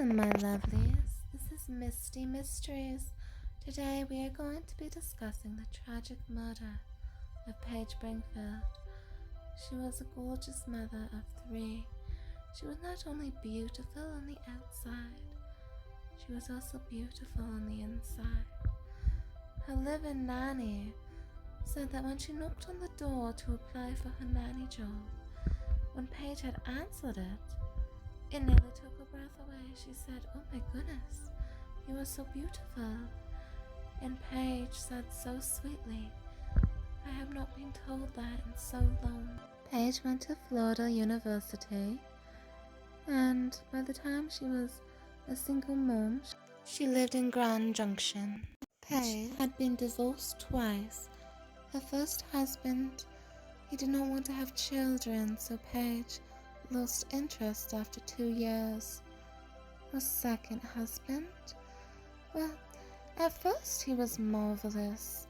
Welcome, my lovelies. This is Misty Mysteries. Today we are going to be discussing the tragic murder of Paige Brigfled. She was a gorgeous mother of 3. She was not only beautiful on the outside, she was also beautiful on the inside. Her live-in nanny said that when she knocked on the door to apply for her nanny job, when Paige had answered it nearly took her breath away. She said, "Oh my goodness, you are so beautiful." And Paige said so sweetly, "I have not been told that in so long." Paige went to Florida University, and by the time she was a single mom, she lived in Grand Junction. Paige had been divorced twice. Her first husband, he did not want to have children, so Paige lost interest after 2 years. Her second husband, well, at first he was marvelous,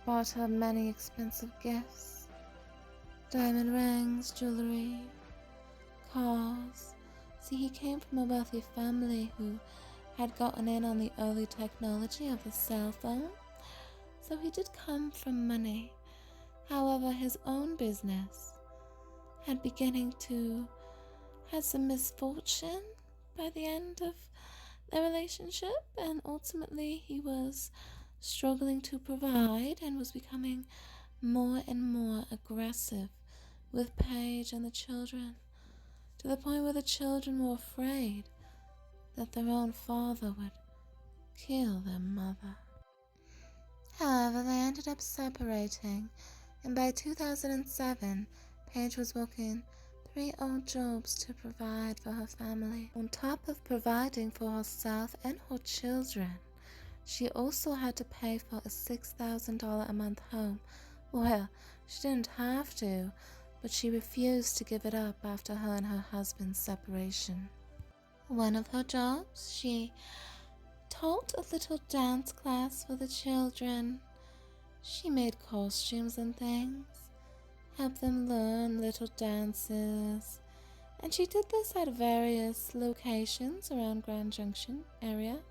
bought her many expensive gifts, diamond rings, jewelry, cars. See, he came from a wealthy family who had gotten in on the early technology of the cell phone, so he did come from money. However, his own business had had some misfortune by the end of their relationship, and ultimately he was struggling to provide and was becoming more and more aggressive with Paige and the children, to the point where the children were afraid that their own father would kill their mother. However, they ended up separating, and by 2007, Paige was working 3 odd jobs to provide for her family. On top of providing for herself and her children, she also had to pay for a $6,000 a month home. Well, she didn't have to, but she refused to give it up after her and her husband's separation. One of her jobs, she taught a little dance class for the children. She made costumes and things, helped them learn little dances, and she did this at various locations around Grand Junction area.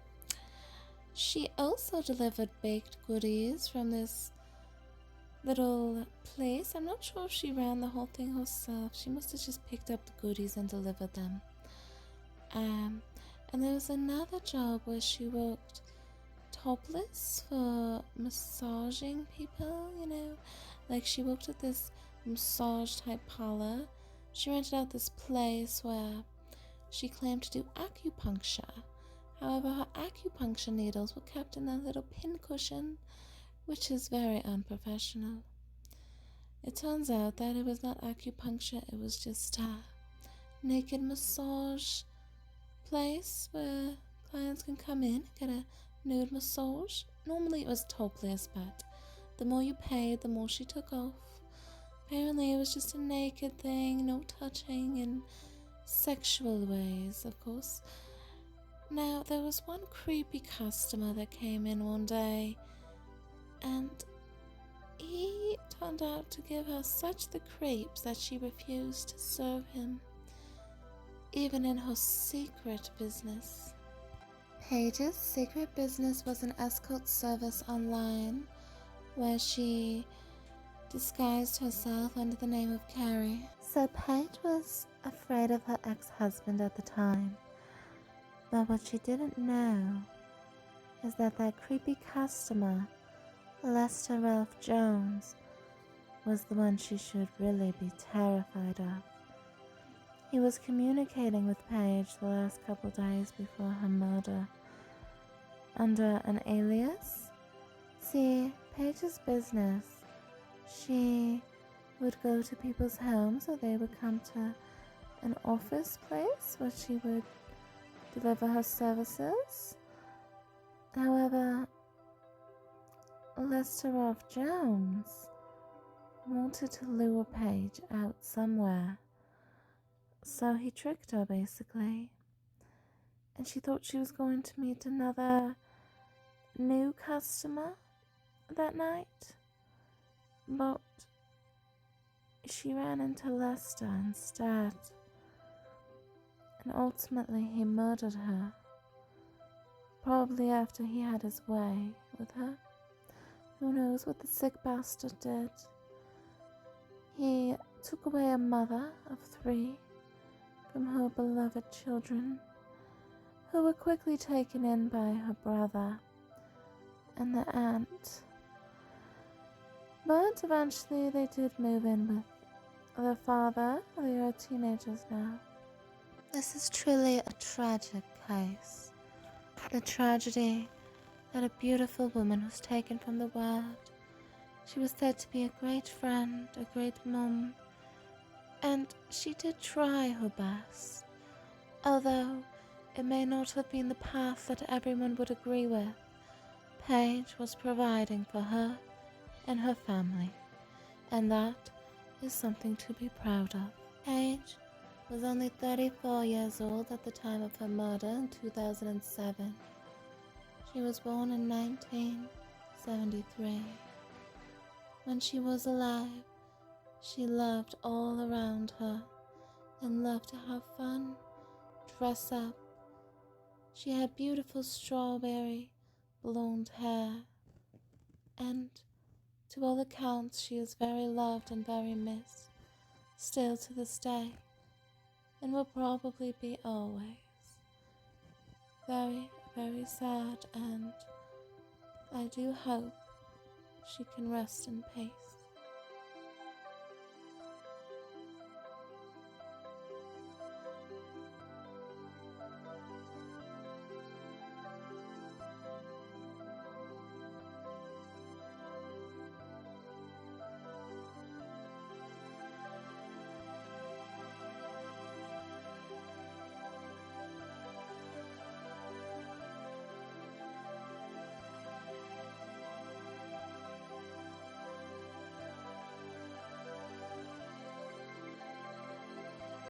She also delivered baked goodies from this little place. I'm not sure if she ran the whole thing herself. She must have just picked up the goodies and delivered them. And there was another job where she worked topless for massaging people, like she worked at this massage type parlor. She rented out this place where she claimed to do acupuncture. However, her acupuncture needles were kept in a little pin cushion, which is very unprofessional. It turns out that it was not acupuncture, it was just a naked massage place where clients can come in and get a nude massage. Normally it was topless, but the more you paid, the more she took off. Apparently it was just a naked thing, no touching in sexual ways, of course. Now, there was one creepy customer that came in one day, and he turned out to give her such the creeps that she refused to serve him, even in her secret business. Paige's secret business was an escort service online, where she disguised herself under the name of Carrie. So Paige was afraid of her ex-husband at the time, but what she didn't know is that creepy customer, Lester Ralph Jones, was the one she should really be terrified of. He was communicating with Paige the last couple days before her murder under an alias. See, Paige's business, she would go to people's homes, or they would come to an office place where she would deliver her services. However, Lester Ralph Jones wanted to lure Paige out somewhere. So he tricked her, basically. And she thought she was going to meet another new customer that night. But she ran into Lester instead. and ultimately he murdered her. Probably after he had his way with her. Who knows what the sick bastard did? He took away a mother of 3 from her beloved children, who were quickly taken in by her brother and their aunt. But eventually they did move in with their father. They are teenagers now. This is truly a tragic case. The tragedy that a beautiful woman was taken from the world. She was said to be a great friend, a great mum, and she did try her best, although it may not have been the path that everyone would agree with. Paige was providing for her and her family, and that is something to be proud of. Paige was only 34 years old at the time of her murder in 2007. She was born in 1973. When she was alive, she loved all around her and loved to have fun, dress up. She had beautiful strawberry blonde hair, and to all accounts she is very loved and very missed, still to this day, and will probably be always. Very, very sad, and I do hope she can rest in peace.